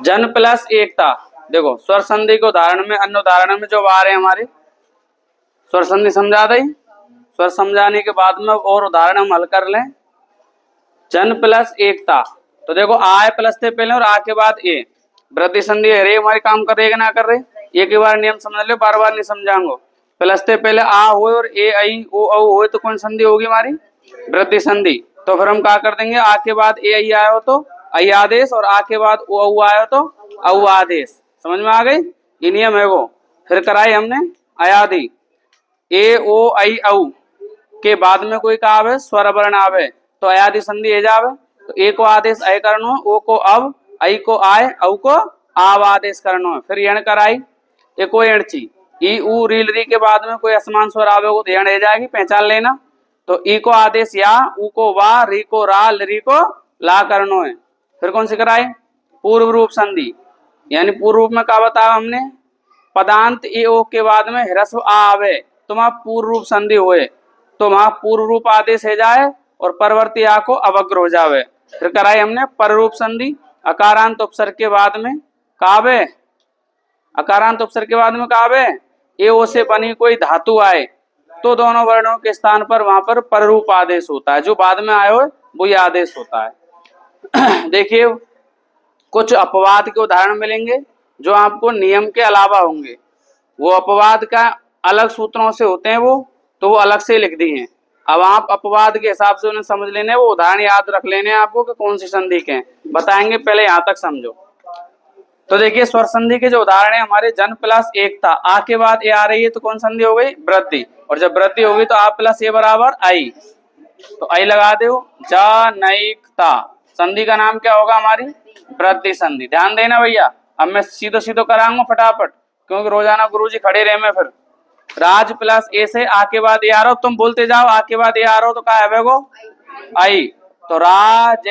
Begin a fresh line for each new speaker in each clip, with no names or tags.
जन प्लस एकता। देखो स्वर संधि के उदाहरण में, अन्य उदाहरण में जो आ रहे हैं हमारे, स्वर संधि समझा दी। स्वर समझाने के बाद में और उदाहरण हम हल कर लें। जन प्लस एकता, तो देखो आ है प्लस थे पहले और आ के बाद ए, वृद्धि संधि है रे, हमारी काम कर रही है कि ना कर रही। एक ही बार नियम समझ लो, बार बार नहीं समझाऊंगा। प्लस थे पहले आ हो और ए आई ओ औ हो तो कौन संधि होगी हमारी, वृद्धि संधि। तो फिर हम क्या कर देंगे, आ के बाद ए आई आया हो तो आई आदेश, और आ के बाद ओ औ आया हो तो औ आदेश। समझ में आ गई, ये नियम है वो। फिर कराई हमने अयाधि, ए ओ आई औ के बाद में कोई का आवे, स्वर वर्ण आवे तो अयाधि संधि है जावे। तो ए को आदेश अय करनो, ओ को अब, आई को आय, औ को आव आदेश करनो। फिर यण कराई, एको एणची, ई उ रील री के बाद में कोई असमान स्वर आवे तो यण रह जाएगी, पहचान लेना। तो ई को आदेश या, उ को वा, री को रा, री को ला करनो है। फिर कौन सी कराई, पूर्व रूप संधि, यानी पूर्व रूप में क्या बताया हमने, पदांत ए ओ के बाद में ह्रस्व आ आवे तो वहां पूर्व रूप संधि हुए, तो वहां पूर्व रूप आदेश है जाए और परवर्ती आ को अवग्र हो जावे। फिर कराई हमने पररूप संधि, अकारांत उपसर्ग के बाद में कावे, अकारांत उपसर्ग के बाद में कावे ए ओ से बनी कोई धातु आए तो दोनों वर्णों के स्थान पर वहां पर पररूप आदेश होता है, जो बाद में आए हो वही आदेश होता है। देखिए कुछ अपवाद के उदाहरण मिलेंगे जो आपको नियम के अलावा होंगे, वो अपवाद का अलग सूत्रों से होते हैं वो, तो वो अलग से लिख दिए हैं। अब आप अपवाद के हिसाब से उन्हें समझ लेने, वो उदाहरण याद रख लेने आपको कि कौन सी संधि के हैं, बताएंगे, पहले यहाँ तक समझो। तो देखिए स्वर संधि के जो उदाहरण है हमारे, जन प्लस एकता, आ के बाद ए आ रही है तो कौन संधि हो गई, वृद्धि, और जब वृद्धि होगी तो आ प्लस ए बराबर आई, तो आई लगा दो। जनैकता संधि का नाम क्या होगा हमारी, वृद्धि संधि। ध्यान देना भैया, अब मैं सीधो सीधो कराऊंगा फटाफट, क्योंकि रोजाना गुरुजी खड़े रहे में। फिर राज प्लस ए से आ के बाद ए आ रहा हो, तुम बोलते जाओ आ के बाद ए आ रहा हो तो क्या है वो, आई, तो राज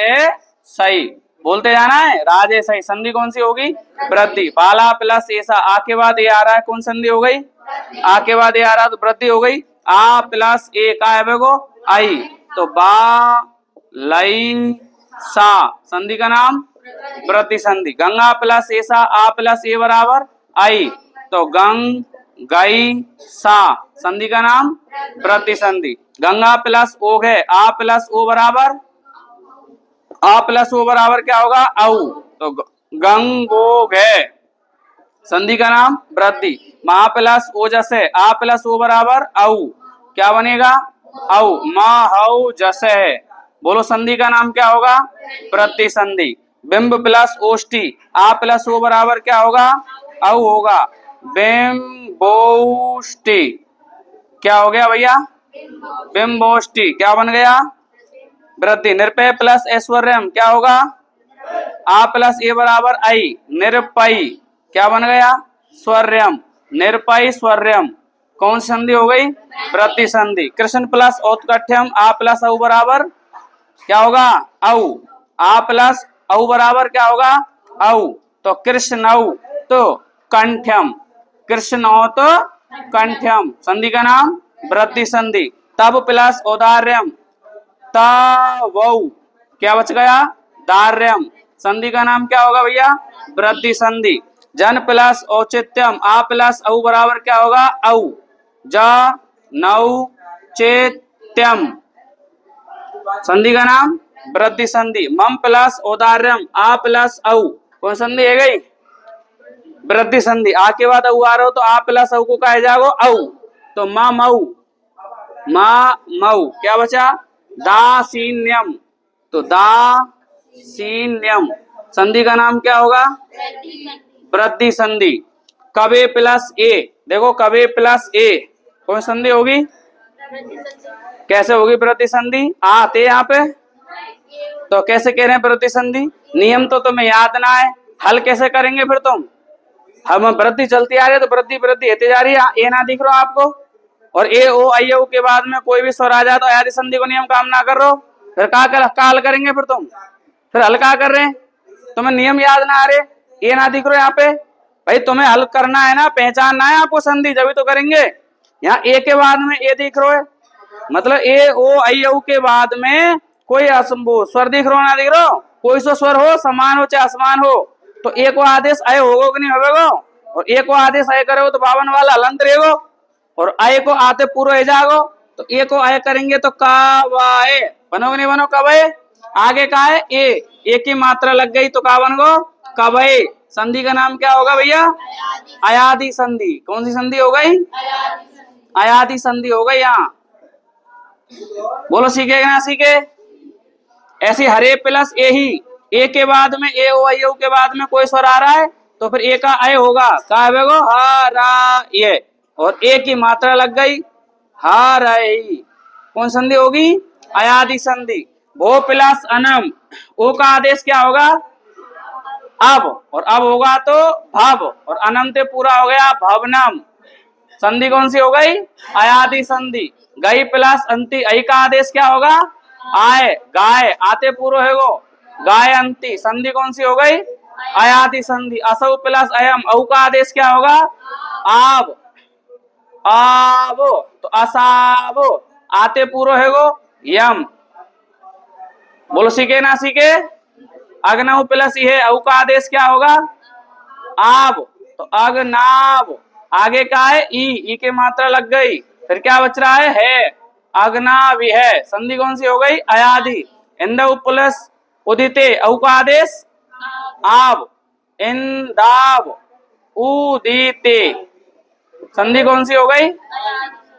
सही बोलते जाना है, राज सही। संधि कौन सी होगी, वृद्धि। बाला प्लस ऐसा, आ के बाद ए आ रहा है, कौन संधि हो गई, आ के बाद ए आ रहा है तो वृद्धि हो गई। आ प्लस ए का है वो आई, तो बा लई सा, संधि का नाम वृद्धि संधि। गंगा प्लस ऐसा, आ प्लस ए बराबर आई, तो गंग गई सा, संधि का नाम वृद्धि संधि। गंगा प्लस ओ है, आ प्लस ओ बराबर, आ प्लस ओ बराबर क्या होगा, औ, तो गंगोग है, संधि का नाम वृद्धि। मा प्लस ओ जैसे, आ प्लस ओ बराबर औ, क्या बनेगा, औ, महौ जैसे है, बोलो संधि का नाम क्या होगा, वृद्धि संधि। बिंब प्लस ओष्टि, आ प्लस ओ बराबर क्या होगा, औ होगा, बिंबोष्टि, क्या हो गया भैया, बिंबोष्टि, क्या बन गया, वृद्धि। निरपय प्लस ऐश्वर्यम क्या होगा, आ प्लस ए बराबर आई, निरपई, क्या बन गया, स्वर्यम, निरपई स्वर्यम, कौन सी संधि हो गई, वृद्धि संधि। कृष्ण प्लस औत्कठ्यम, आ प्लस औ बराबर क्या होगा, औ, आ प्लस औ बराबर क्या होगा, औ, तो कृष्णौ तो कंठ्यम, कृष्णौ तो कंठ्यम, संधि का नाम वृद्धि संधि। तब प्लस औदार्यम, तवौ, क्या बच गया, दार्यम, संधि का नाम क्या होगा भैया, वृद्धि संधि। जन प्लस औचित्यम, आ प्लस औ बराबर क्या होगा, औ, ज नौ चेत्यम, संधि का नाम वृद्धि संधि। मम प्लस औदार्यम, आ प्लस औ, कौन संधि है गई, वृद्धि संधि। आ के बाद औ आ रहा हो तो आ प्लस औ को कहा जाओ औ, तो मा मऊ, मा मऊ, क्या बचा, दासीन्यम, तो दासीन्यम, संधि का नाम क्या होगा, वृद्धि संधि। कबे प्लस ए, देखो कबे प्लस ए कौन संधि होगी, कैसे होगी वृद्धि संधि, आते यहाँ पे, तो कैसे कह रहे हैं वृद्धि संधि, नियम तो तुम्हें याद ना है, हल कैसे करेंगे फिर तुम, हम वृद्धि चलती आ रही है तो वृद्धि वृद्धि होती जा रही है, ए ना दिख रहा आपको, और ए ओ आई ओ के बाद में कोई भी स्वर आ जाए तो अयादि संधि को नियम काम ना कर रहे हो, फिर का हल करेंगे फिर तुम, फिर हल क्या कर रहे हैं, तुम्हें नियम याद ना आ रहे, ए ना दिख रहे यहाँ पे, भाई तुम्हें हल करना है ना, पहचानना है आपको संधि, जब तो करेंगे। यहाँ ए के बाद में ए दिख रहा है, मतलब ए ओ आई ओ के बाद में कोई असंभव स्वर दिख रहा ना दिख रहा, कोई सा स्वर हो, समान हो चाहे असमान हो, तो एक आदेश अय होगो कि नहीं होगो, और एक आदेश अय करो तो 52 वाला हलंत रहेगो, और अय को आते पूरा हो जागो, तो ए को अय करेंगे तो कावाए बनोगे नहीं बनो कबे। आगे का है ए की मात्रा लग गई तो का बन गो कबे। संधि का नाम क्या होगा भैया, अयादि संधि। कौन सी संधि हो गई, अयादि संधि हो गई। यहाँ बोलो सीखे ना सीखे। ऐसे हरे प्लस ए ही, ए के बाद में ए ओ आई ओ के बाद में कोई स्वर आ रहा है तो फिर ए का अय होगा, का है गो हा रा ये, और ए की मात्रा लग गई हा रही, कौन संधि होगी, अयादि संधि। भो प्लस अनम, ओ का आदेश क्या होगा अब, और अब होगा तो भव, और अनंत पूरा हो गया भवनम। संधि कौन सी हो गई, अयादि संधि। गई प्लस अंति, आई का आदेश क्या होगा आय, गाय आते पूर्व है गो गाय अंति। संधि कौन सी हो गई, अयादि संधि। असौ प्लस अयम, औ का आदेश क्या होगा आब, आब तो असाब आते पूर्व है गो यम। बोलो सीखे ना सीखे। अग्नऊ प्लस ये, औ का आदेश क्या होगा आब, तो अग्नाब। आगे का है ई के मात्रा लग गई, फिर क्या बच रहा है अग्नावि है। संधि कौन सी हो गई, अयादि। इंदव प्लस उदिते, औ का आदेश आब, इंदाब उदिते। संधि कौन सी हो गई,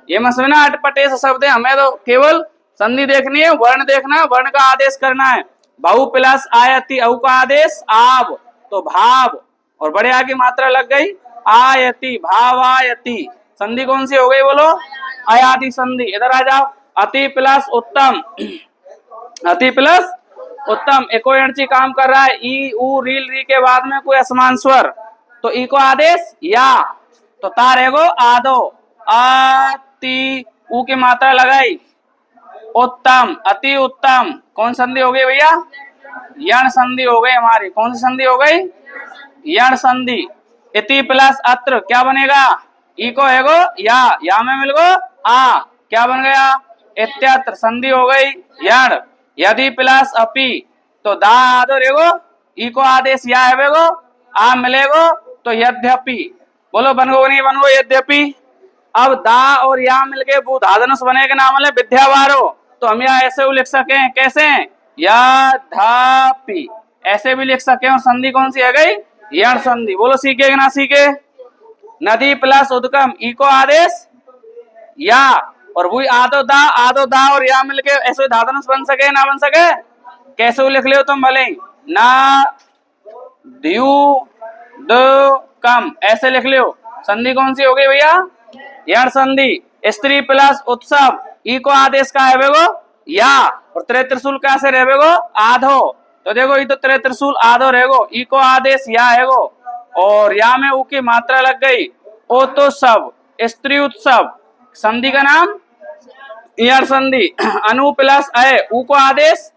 ये मत समझना अटपटे से शब्द है, हमें तो केवल संधि देखनी है, वर्ण देखना है, वर्ण का आदेश करना है। बहु प्लस आयति, औ का आदेश आब तो भाव, और बड़े आ की मात्रा लग गई आयति भावायति। संधि कौन सी हो गई बोलो, अयादि संधि। इधर आ जाओ, अति प्लस उत्तम, अति प्लस उत्तम। एको एणची काम कर रहा है, ई उ रील री के बाद में कोई असमान स्वर, तो ई को आदेश या, तो तार है गो आदो, अति उ की मात्रा लगाई उत्तम, अति उत्तम। कौन संधि हो गई भैया, यण संधि हो गई हमारी। कौन सी संधि हो गई, यण संधि। इति प्लस अत्र क्या बनेगा, ई को है गो या में मिल गो आ, क्या बन गया इत्यत्र। संधि हो गई यण। यदि प्लस अपि, तो दा आदो रेगो, ई को आदेश या है गो, आ मिलेगो तो यद्यपि। बोलो बन गो नहीं बन गो यद्यपि। अब दा और या मिलके बुधाधनुष बने के नाम है विद्यावारो, तो हम यहाँ ऐसे लिख सके, कैसे यद्यपि, ऐसे भी लिख सके। और संधि कौन सी है गई, यण संधि। बोलो सीखे कि ना सीखे। नदी प्लस उद्गम, ई को आदेश या, और वही आदो दा और या मिलके ऐसे धाधनुष बन सके ना बन सके, कैसे लिख ले तुम भले, ना द्यू द कम ऐसे लिख लो। संधि कौन सी हो गई भैया, यण संधि। स्त्री प्लस उत्सव, ई को आदेश का है बेगो या, और त्रे त्रिशूल कैसे रहे बेगो आधो, तो देखो ये तो त्रे त्रिशूल आधो रहेगो, ई को आदेश या है गो, और या में ऊ की मात्रा लग गई ओतोत्सव, स्त्री उत्सव। संधि का नाम यण संधि। अनु प्लस अय, ऊ को आदेश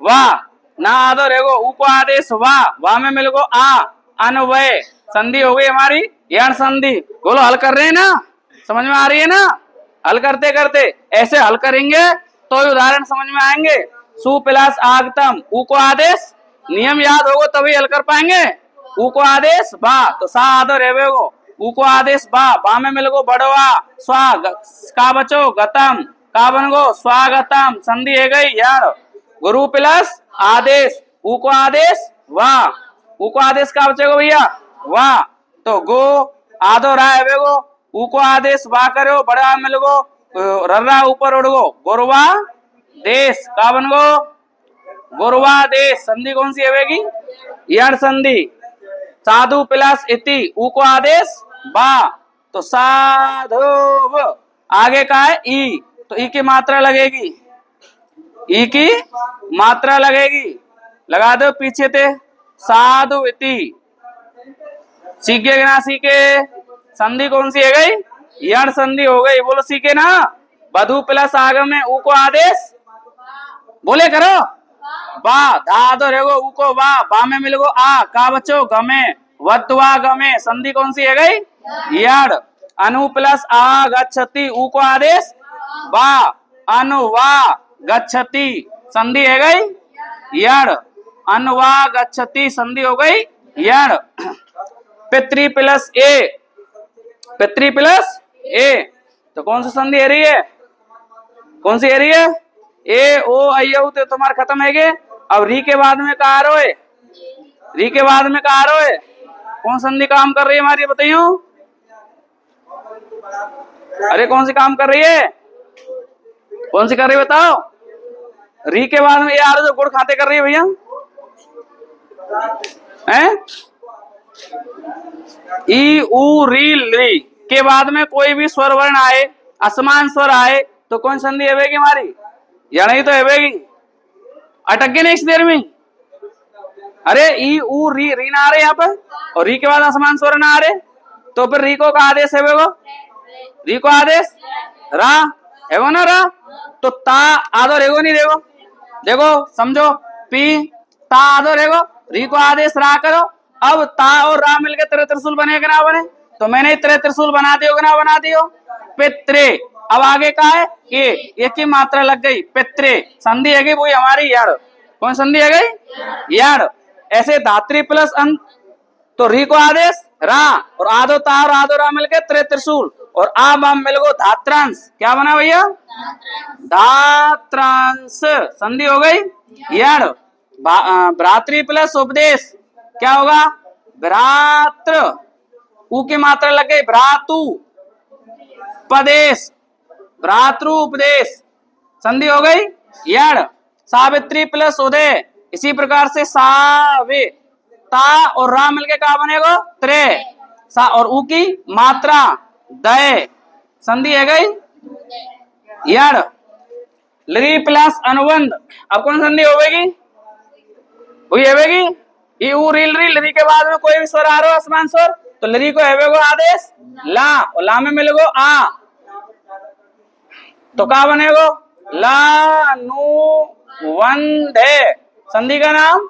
वाह, ना आदो रहेगो, ऊ को आदेश वाह में मिल गो आ, अनवय। संधि हो गई हमारी यण संधि। बोलो हल कर रहे हैं ना, समझ में आ रही है ना। हल करते करते ऐसे हल करेंगे तो उदाहरण समझ में आएंगे। सु प्लस आगतम, ऊ को आदेश, नियम याद होगो तभी हल कर पाएंगे। ऊ को आदेश बा, तो सा आदो रेवेगो, ऊ को आदेश बा में मिल गो बड़वा स्वा, का बचो गतम, का बन गो स्वागतम। संधि है गई यार। गुरु प्लस आदेश, ऊ को आदेश वाह, ऊ को आदेश का बचेगो भैया वाह, तो गो आदो रहा है बेगो, ऊ को आदेश वाह करो, बड़ा मिल गो रर्रा ऊपर उड़ गो गोरवा देश, का बन गो गोरवा देश। संधि कौन सी है यण संधि। साधु प्लस इति, ऊ को आदेश बा, तो साधु। आगे का है ई, तो ई की मात्रा लगेगी, ई की मात्रा लगेगी, लगा दो पीछे थे साधु इति। सीखे कि ना सीखे। संधि कौन सी है गई, यण संधि हो गई। बोलो सीखे ना। वधु प्लस आगम में ऊ को आदेश, बोले करो बा, धा दो रेगो, ऊ को बा में मिल गो आ, का बचो गमे, वद्वा गमे। संधि कौन सी है गई यण। अनु प्लस आ गच्छति, ऊ को आदेश बा, अनुवा गच्छति। संधि है गई यण। अन्वा गच्छति संधि हो गई यण। पितृ प्लस ए, पितृ प्लस ए, तो कौन सी संधि है रही है, कौन सी है रही है, ए ओ अयु, तो तुम्हारा खत्म है गे। अब री के बाद में कहा रो है, री के बाद में कहा रो है, कौन संधि काम कर रही है हमारी बताइयो, अरे कौन सी काम कर रही है, कौन सी कर रही है बताओ, री के बाद में यार जो गुड़ खाते कर रही है भैया हैं, ई उ री ली के बाद में कोई भी स्वर वर्ण आए, असमान स्वर आए, तो कौन संधि है हमारी, यण ही तो है, अटक गए नहीं इस देर में। अरे ई उ री, री ना आ रहे यहाँ पर, और री के बाद असमान स्वर ना आ रहे, तो फिर री को का आदेश है वो, री को आदेश रा है वो ना, रा तो ता आदो रेगो नहीं रेगो, देखो समझो, पी ता आदो रेगो, री को आदेश रा करो। अब ता और रा मिलकर तेरे त्रिशूल बनेगा ना बने, तो मैंने तेरे त्रिशूल बना दियो ना बना दियो, पित्रे। अब आगे का है ये, एक ही मात्रा लग गई, पित्रे संधि है गई वो हमारी यड़, कौन संधि है गई यड़। ऐसे धात्री प्लस अंत, तो री को आदेश रा, और आदो ता और आदो रा मिलके त्रे त्रिशूल, और आ बाम मिल गो धात्रांश, क्या बना भैया धात्रांश, संधि हो गई यड़। भ्रातृ प्लस उपदेश क्या होगा, भ्रातृ, ऊ की मात्रा लग गई भ्रातु, पदेश भ्रातृ उपदेश, संधि हो गई यड़। सावित्री प्लस उदय, इसी प्रकार से सावे, ता और रा मिलके क्या बनेगा त्रे, सा और ऊ की मात्रा दय, संधि है गई यड़। लरी प्लस अनुबंध, अब कौन संधि होगी, वही है ई उ रील री, लरी के बाद में कोई भी स्वर आ रहा हो असमान स्वर, तो लरी को है आदेश ला, और ला में मिलेगो आ, तो क्या बनेगो ला नु वंधे, संधि का नाम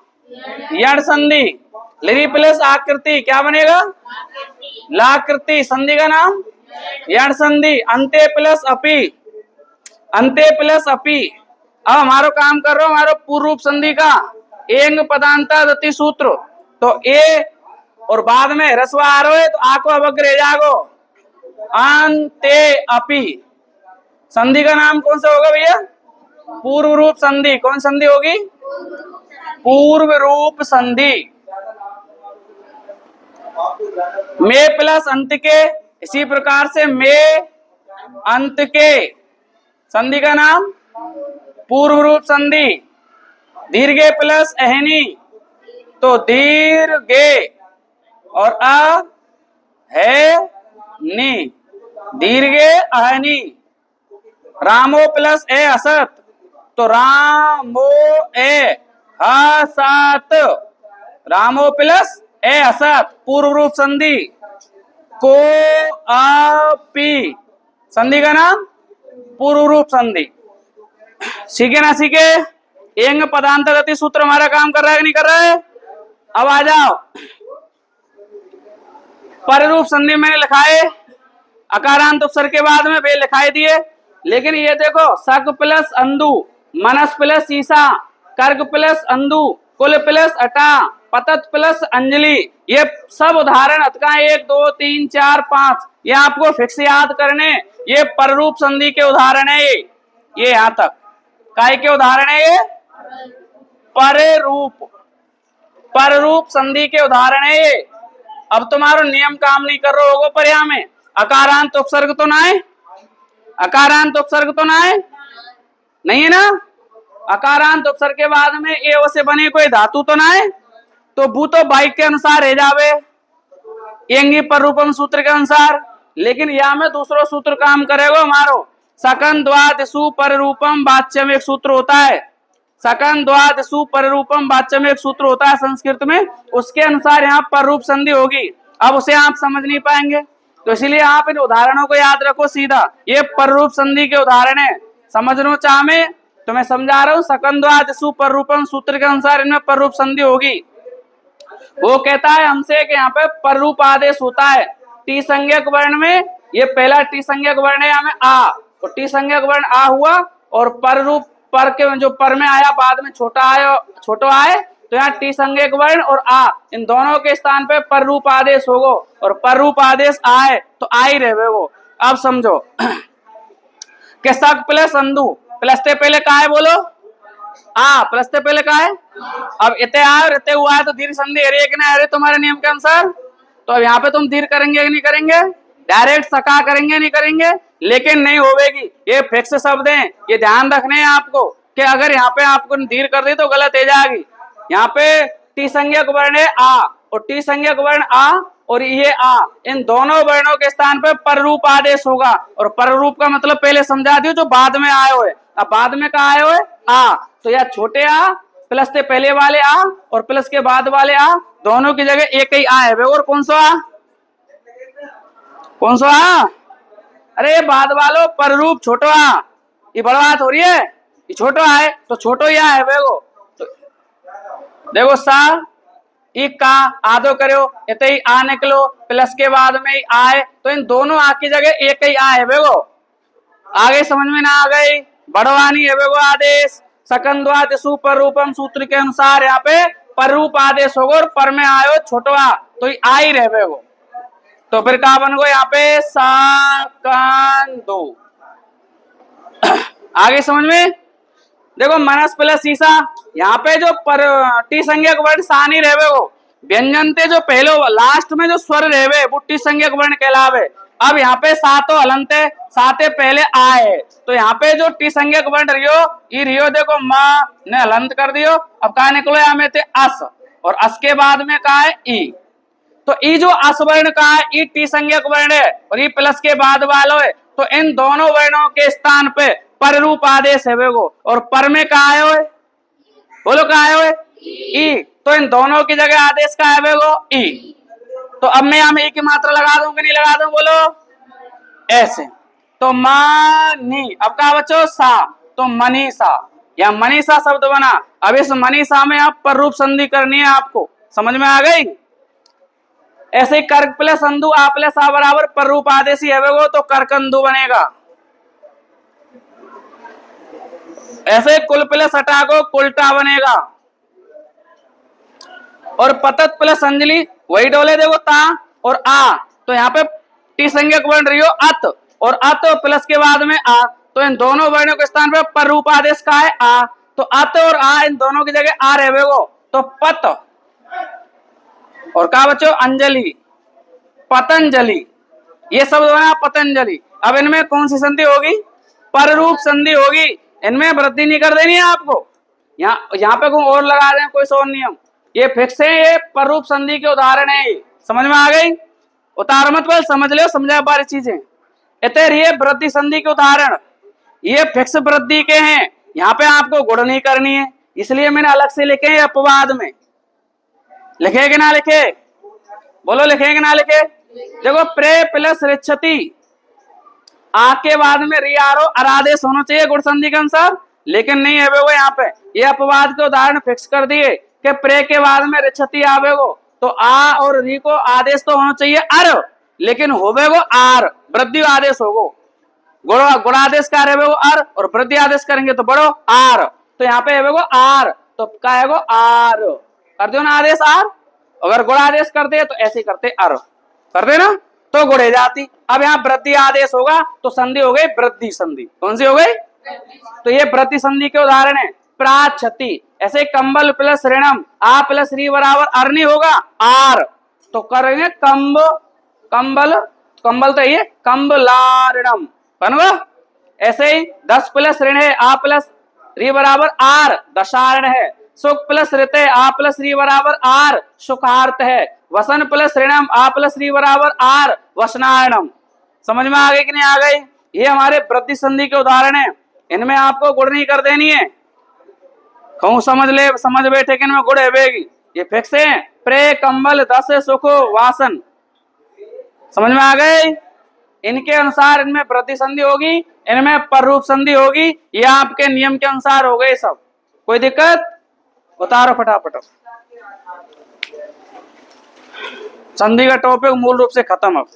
यड़ संधि। लरी प्लस आकृति क्या बनेगा लाकृति, संधि का नाम यड़ संधि। अंते प्लस अपि, अंते प्लस अपि। अब हमारो काम कर रहा हूं हमारो पूर्व रूप संधि का एंग पदांता दति सूत्र, तो ए और बाद में रसवा आ रहे तो आ को अवग्र रह जागो, अंते अपि, संधि का नाम कौन सा होगा भैया पूर्व रूप संधि, कौन संधि होगी पूर्व रूप संधि। मे प्लस अंत के, इसी प्रकार से मे अंत के, संधि का नाम पूर्व रूप संधि। दीर्घे प्लस अहनी, तो दीर्घे और अ है नी, दीर्घे अहनी। रामो प्लस ए असत, तो रामो ए असत, रामो प्लस ए असत पूर्व रूप संधि। को अपी, संधि का नाम पूर्व रूप संधि। सीखे ना सीखे, एंग पदांत गति सूत्र हमारा काम कर रहा है कि नहीं कर रहा है। अब आ जाओ, पर रूप संधि मैंने लिखाए, अकारांत उपसर्ग के बाद में वे लिखाई दिए, लेकिन ये देखो सक प्लस अंदु, मनस प्लस शीशा, कर्क प्लस अंदु, कुल प्लस अटा, पतत प्लस अंजलि, ये सब उदाहरण अतका 1 2 3 4 5, ये आपको फिक्स याद करने, ये पर रूप संधि के उदाहरण है। ये यहां तक काय के उदाहरण है, ये पर रूप संधि के उदाहरण है ये। अब तुम्हारा नियम काम नहीं कर रहा होगा, पर यहाँ में अकारांत उपसर्ग तो ना है, अकारांत उपसर्ग तो ना है, नहीं है ना। अकारांत उपसर्ग के बाद में ए ओ से बने कोई धातु तो ना है, तो भू तो बाइक के अनुसार रह जावे, एंगी पर रूपम सूत्र के अनुसार। लेकिन यहाँ में दूसरो सूत्र काम करेगा हमारो, सकन द्वादशु पर रूपम वाच्य में एक सूत्र होता है, सकन द्वादशु पर रूपम वाच्य में एक सूत्र होता है संस्कृत में, उसके अनुसार यहाँ पर रूप संधि होगी। अब उसे आप समझ नहीं पाएंगे, तो इसलिए आप इन उदाहरणों को याद रखो सीधा, ये पर रूप संधि के उदाहरण है। समझना चाह में तो मैं समझा रहा हूँ, सकन द्वादशु पर रूपम सूत्र के अनुसार इनमें पर रूप संधि होगी। वो कहता है हमसे कि यहाँ पे पर रूप आदेश होता है टी संज्ञक वर्ण में, ये पहला टी संज्ञक वर्ण है यहाँ में आ, तो टी संज्ञक वर्ण आ हुआ, और पर रूप पर के जो पर में आया बाद में छोटा आए तो यहाँ टी संज्ञक वर्ण और आ इन दोनों के स्थान पे पर रूप आदेश होगो, और पर रूप आदेश आए तो आ ही रहे वो। अब समझो कि सक प्लस अंधु प्लस से पहले का है बोलो आ, प्लस से पहले का है। अब इते आ और इते हुआ है तो दीर्घ संधि है कि ना, अरे तुम्हारे नियम के अनुसार। तो अब यहाँ पे तुम दीर्घ करेंगे कि नहीं करेंगे, डायरेक्ट सका करेंगे नहीं करेंगे, लेकिन नहीं होवेगी, ये फिक्स शब्द हैं, ये ध्यान रखने हैं आपको कि अगर यहाँ पे आपको दीर्घ कर दी तो गलत हो जाएगी। यहाँ पे टी संज्ञक वर्ण है आ और टी संज्ञक वर्ण आ और ये आ, इन दोनों वर्णों के स्थान पे पर रूप आदेश होगा। और पर रूप का मतलब पहले समझा दियो, जो बाद में आए हुए। अब बाद में का आए हुए आ, तो यह छोटे आ प्लस से पहले वाले आ और प्लस के बाद वाले आ, दोनों की जगह एक ही आ है। और कौन सा आ, कौन सा आ, अरे बाद वालों पर रूप छोटो आ, ये बड़ा बात हो रही है, ये छोटो आ है तो छोटो ही आ है बेगो। तो देखो सा एक का आदो करो इतने ही आ निकलो, प्लस के बाद में ही आए, तो इन दोनों आ की जगह एक ही आ है बेगो। आगे समझ में ना आ गई, बड़वानी है बेगो आदेश सकंदवा दिशु पर रूपम सूत्र के अनुसार यहाँ पे पर रूप आदेश होगा और पर में आयो छोटवा तो ये आ ही रहे बेगो। तो फिर क्या बन गो यहाँ पे सकंदो। आगे समझ में देखो मनस प्लस शीशा, यहाँ पे जो पर टी संज्ञक वर्ण सा नहीं रहे वो, व्यंजन थे जो पहले लास्ट में जो स्वर रहे वो टी संज्ञक वर्ण कहलावे। अब यहाँ पे सातो हलंते साते पहले आए, तो यहाँ पे जो टी संज्ञक वर्ण रियो ये रियो देखो माँ ने हलंत कर दियो। अब कहा निकलो यहाँ में थे अस और अस के बाद में कहा है ई, तो ई जो अस वर्ण का है ई टी संज्ञक वर्ण है और ये प्लस के बाद वालों है, तो इन दोनों वर्णों के स्थान पे पर रूप आदेश है वो। और पर में कहा है वो, बोलो कहा है वो ई, तो इन दोनों की जगह आदेश का है वो ई। तो अब मैं यहाँ में ई की मात्रा लगा दूं कि नहीं लगा दूं बोलो ऐसे, तो मानी। अब कहा बच्चों सा, तो मनीषा, या मनीषा शब्द बना। अब इस मनीषा में आप पर रूप संधि करनी है, आपको समझ में आ गई। ऐसे ही कर्क प्लस अंधु आ प्लस आ बराबर पर रूप आदेश ही है वो, तो कर्कंधु बनेगा। ऐसे कुल प्लस हटा को कुलटा बनेगा। और पतत प्लस अंजलि वही डोले देखो ता और आ, तो यहाँ पे टी संज्ञक वर्ण रही हो अत और अत प्लस के बाद में आ, तो इन दोनों वर्णों के स्थान पे पर रूप आदेश का है आ, तो अत और आ इन दोनों की जगह आ रहे वो, तो पत। और कहा बच्चों अंजलि पतंजलि, ये शब्द बना पतंजलि। अब इनमें कौन सी संधि होगी, पर रूप संधि होगी, इनमें वृद्धि नहीं कर देनी है आपको। यहाँ पे कोई और लगा रहे हैं कोई और नियम, ये फिक्स है, ये पर रूप संधि के उदाहरण है। समझ में आ गई, उतार मत बोल, समझ लो समझा बारी चीजें। इतने रही वृद्धि संधि के उदाहरण, ये फिक्स वृद्धि के हैं, यहाँ पे आपको गुण नहीं करनी है, इसलिए मैंने अलग से लिखे हैं अपवाद में। लिखे कि ना लिखे, बोलो लिखे कि ना लिखे। देखो प्रे प्लस रिच्छति आ के बाद में रियारो अरादेश होना चाहिए गुण संधि के अनुसार, लेकिन नहीं है वो यहाँ पे। ये अपवाद के उदाहरण फिक्स कर दिए कि प्रे के बाद में रिच्छति आवे वो, तो आ और री को आदेश तो होना चाहिए अर, लेकिन होवे वो आर, वृद्धि आदेश होगो। गुणादेश का रहे वो अर और वृद्धि आदेश करेंगे तो बड़ो आर, तो यहाँ पे है वो आर, तो क्या है वो आर, कर दो ना आदेश आर। अगर गुणादेश करते तो ऐसे करते अर, कर दे ना तो गुड़े जाती। अब यहाँ वृद्धि आदेश होगा तो संधि हो गई वृद्धि संधि। कौन सी हो गई, तो ये वृद्धि संधि के उदाहरण है। प्राच्छति, ऐसे कंबल प्लस ऋणम आ प्लस री बराबर अर नहीं होगा आर, तो करेंगे कंब कंबल, कंबल तो ये कंबलारणम बनवा। ऐसे ही 10 प्लस ऋण है आ प्लस री बराबर आर दशारण है। सुख प्लस ऋत आ प्लस री बराबर आर सुखार्थ है। वसन प्लस ऋणम आ प्लस री बराबर आर वसनारणम। समझ में आ गई कि नहीं आ गई, ये हमारे वृद्धि संधि के उदाहरण है, इनमें आपको गुण नहीं कर देनी है। कहूं समझ ले समझ बैठे कि इनमें गुण है, ये फिक्स है। प्रे कंबल 10 सुख वासन, समझ में आ गई। इनके अनुसार इनमें वृद्धि संधि होगी, इनमें पर रूप संधि होगी, ये आपके नियम के अनुसार हो गए सब। कोई दिक्कत, उतारो फटाफट। संधि का टॉपिक मूल रूप से खत्म अब।